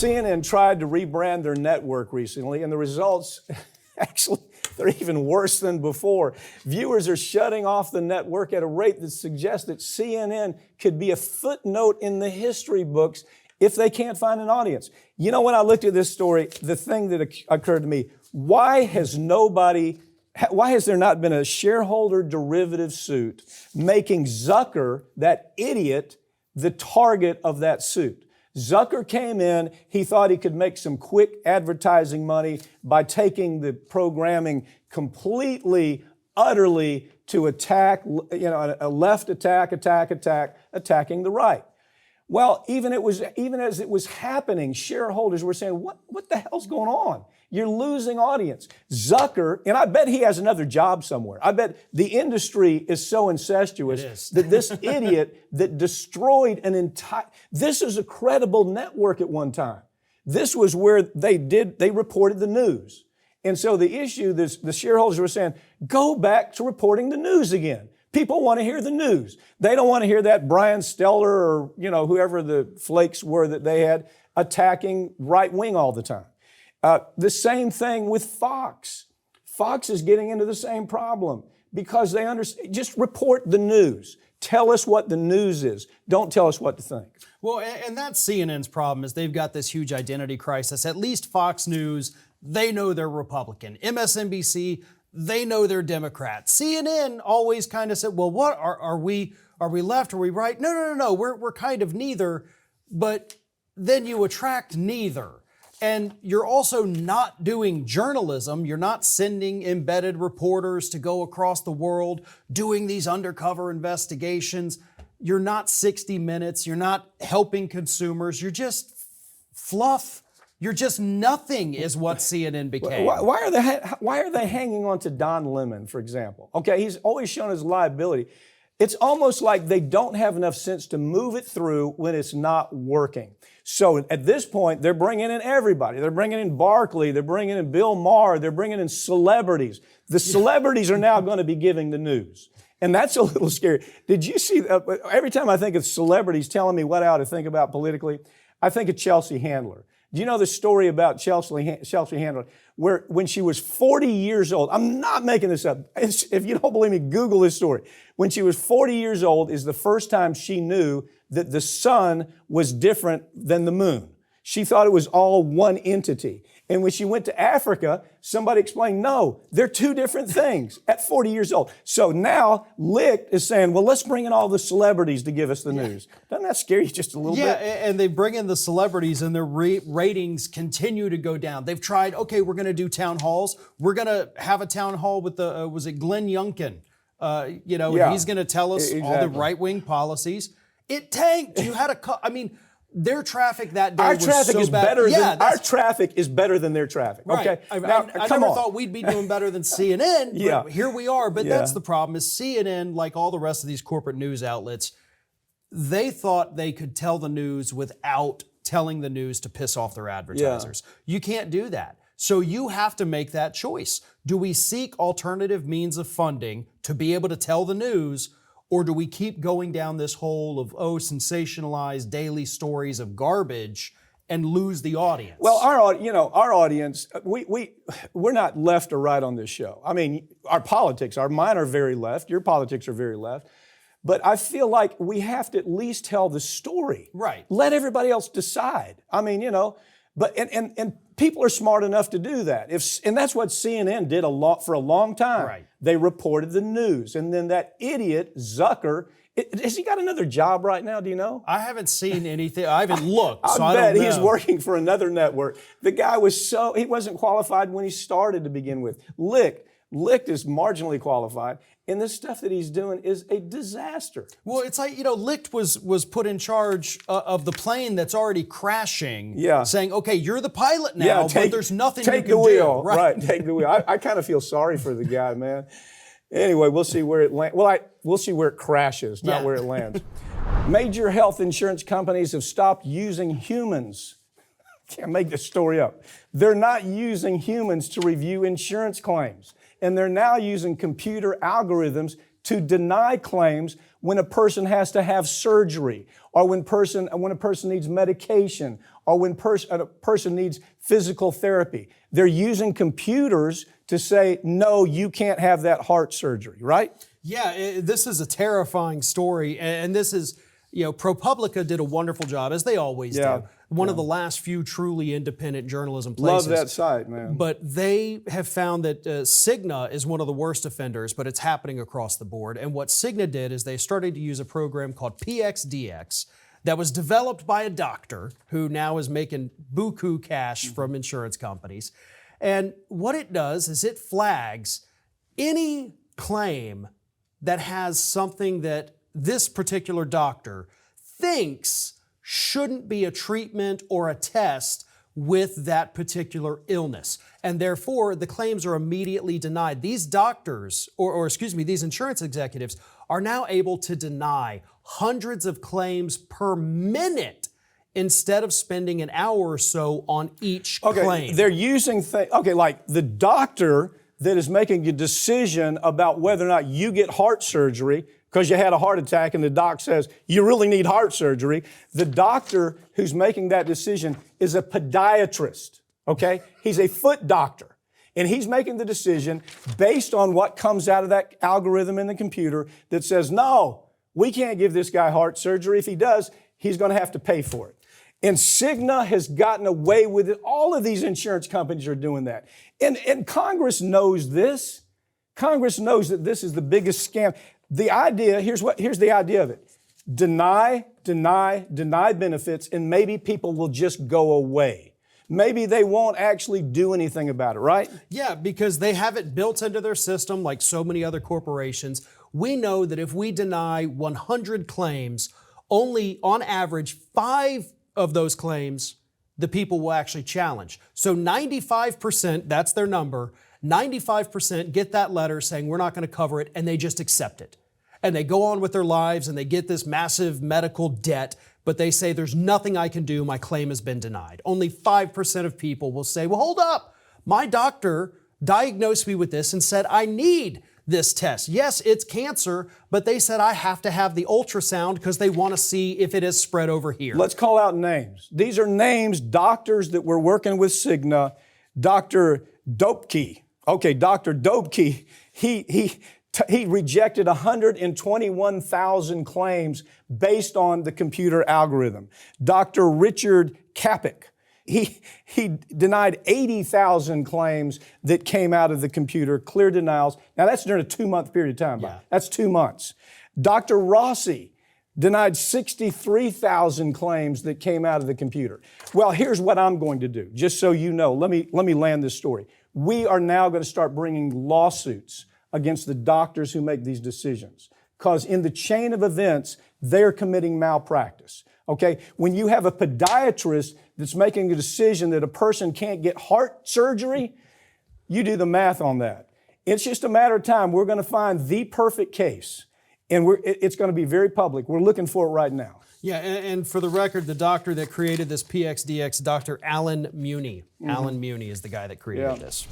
CNN tried to rebrand their network recently, and the results actually, they're even worse than before. Viewers are shutting off the network at a rate that suggests that CNN could be a footnote in the history books if they can't find an audience. You know, when I looked at this story, the thing that occurred to me, why has there not been a shareholder derivative suit making Zucker, that idiot, the target of that suit? Zucker came in, he thought he could make some quick advertising money by taking the programming completely, utterly to attack, a left attacking the right. Well, even as it was happening, shareholders were saying, what the hell's going on? You're losing audience. Zucker, and I bet he has another job somewhere. I bet the industry is so incestuous that this idiot that destroyed this is a credible network at one time. This was where they reported the news. And so the issue, the shareholders were saying, go back to reporting the news again. People want to hear the news. They don't want to hear that Brian Steller or, whoever the flakes were that they had attacking right wing all the time. The same thing with Fox. Fox is getting into the same problem because they understand, just report the news. Tell us what the news is. Don't tell us what to think. Well, and that's CNN's problem is they've got this huge identity crisis. At least Fox News, they know they're Republican. MSNBC, they know they're Democrat. CNN always kind of said, well, what are we left? Are we right? No. We're kind of neither. But then you attract neither. And you're also not doing journalism. You're not sending embedded reporters to go across the world doing these undercover investigations. You're not 60 Minutes. You're not helping consumers. You're just fluff. You're just nothing is what CNN became. Why are they hanging on to Don Lemon, for example? Okay, he's always shown his liability. It's almost like they don't have enough sense to move it through when it's not working. So at this point, they're bringing in everybody. They're bringing in Barkley. They're bringing in Bill Maher. They're bringing in celebrities. The celebrities are now going to be giving the news. And that's a little scary. Did you see, every time I think of celebrities telling me what I ought to think about politically, I think of Chelsea Handler. Do you know the story about Chelsea Handler, where when she was 40 years old, I'm not making this up. If you don't believe me, Google this story. When she was 40 years old is the first time she knew that the sun was different than the moon. She thought it was all one entity. And when she went to Africa, somebody explained, no, they're two different things at 40 years old. So now Licht is saying, well, let's bring in all the celebrities to give us the news. Doesn't that scare you just a little bit? Yeah, and they bring in the celebrities and their ratings continue to go down. They've tried, okay, we're going to do town halls. We're going to have a town hall with was it Glenn Youngkin? And he's going to tell us all the right-wing policies. It tanked. You had their traffic that day was so bad. Our traffic is better than their traffic. Right. Okay. I never thought we'd be doing better than CNN. Yeah. But here we are. But that's the problem is CNN, like all the rest of these corporate news outlets, they thought they could tell the news without telling the news to piss off their advertisers. Yeah. You can't do that. So you have to make that choice. Do we seek alternative means of funding to be able to tell the news, or do we keep going down this hole of, sensationalized daily stories of garbage and lose the audience? Well, our audience, we're not left or right on this show. I mean, mine are very left. Your politics are very left. But I feel like we have to at least tell the story. Right. Let everybody else decide. I mean, but and people are smart enough to do that. And that's what CNN did for a long time. Right. They reported the news. And then that idiot, Zucker, has he got another job right now? Do you know? I haven't seen anything. I haven't looked, so I I bet don't know. He's working for another network. The guy he wasn't qualified when he started to begin with. Licht is marginally qualified, and this stuff that he's doing is a disaster. Well, it's like, Licht was put in charge of the plane that's already crashing, saying, okay, you're the pilot now, but there's nothing you can do. Take the wheel, right, take the wheel. I kind of feel sorry for the guy, man. Anyway, we'll see where it lands. Well, we'll see where it crashes, not where it lands. Major health insurance companies have stopped using humans. Can't make this story up. They're not using humans to review insurance claims. And they're now using computer algorithms to deny claims when a person has to have surgery, or when a person needs medication, or when a person needs physical therapy. They're using computers to say, no, you can't have that heart surgery, right? Yeah, this is a terrifying story, and this is, ProPublica did a wonderful job, as they always do. One of the last few truly independent journalism places. Love that site, man. But they have found that Cigna is one of the worst offenders, but it's happening across the board. And what Cigna did is they started to use a program called PXDX that was developed by a doctor who now is making buku cash from insurance companies. And what it does is it flags any claim that has something that this particular doctor thinks shouldn't be a treatment or a test with that particular illness. And therefore, the claims are immediately denied. These doctors, these insurance executives are now able to deny hundreds of claims per minute instead of spending an hour or so on each claim. They're using like the doctor that is making a decision about whether or not you get heart surgery because you had a heart attack and the doc says you really need heart surgery. The doctor who's making that decision is a podiatrist, okay? He's a foot doctor. And he's making the decision based on what comes out of that algorithm in the computer that says, no, we can't give this guy heart surgery. If he does, he's going to have to pay for it. And Cigna has gotten away with it. All of these insurance companies are doing that. And Congress knows this. Congress knows that this is the biggest scam. The idea, here's the idea of it. Deny benefits, and maybe people will just go away. Maybe they won't actually do anything about it, right? Yeah, because they have it built into their system like so many other corporations. We know that if we deny 100 claims, only on average 5 of those claims the people will actually challenge. So 95%, that's their number, 95% get that letter saying we're not going to cover it, and they just accept it. And they go on with their lives and they get this massive medical debt, but they say there's nothing I can do, my claim has been denied. Only 5% of people will say, well, hold up, my doctor diagnosed me with this and said I need this test. Yes, it's cancer, but they said I have to have the ultrasound because they want to see if it has spread over here. Let's call out names. These are names, doctors that were working with Cigna. Dr. Dopke. Okay, Dr. Dopke, he rejected 121,000 claims based on the computer algorithm. Dr. Richard Kapik, he denied 80,000 claims that came out of the computer, clear denials. Now that's during a 2-month period of time. Yeah. That's 2 months. Dr. Rossi denied 63,000 claims that came out of the computer. Well, here's what I'm going to do, just so you know. Let me land this story. We are now going to start bringing lawsuits against the doctors who make these decisions. Because in the chain of events, they're committing malpractice. Okay? When you have a podiatrist that's making a decision that a person can't get heart surgery, you do the math on that. It's just a matter of time. We're going to find the perfect case. And it's going to be very public. We're looking for it right now. Yeah, and for the record, the doctor that created this PXDX, Dr. Alan Muni. Alan Muni is the guy that created this.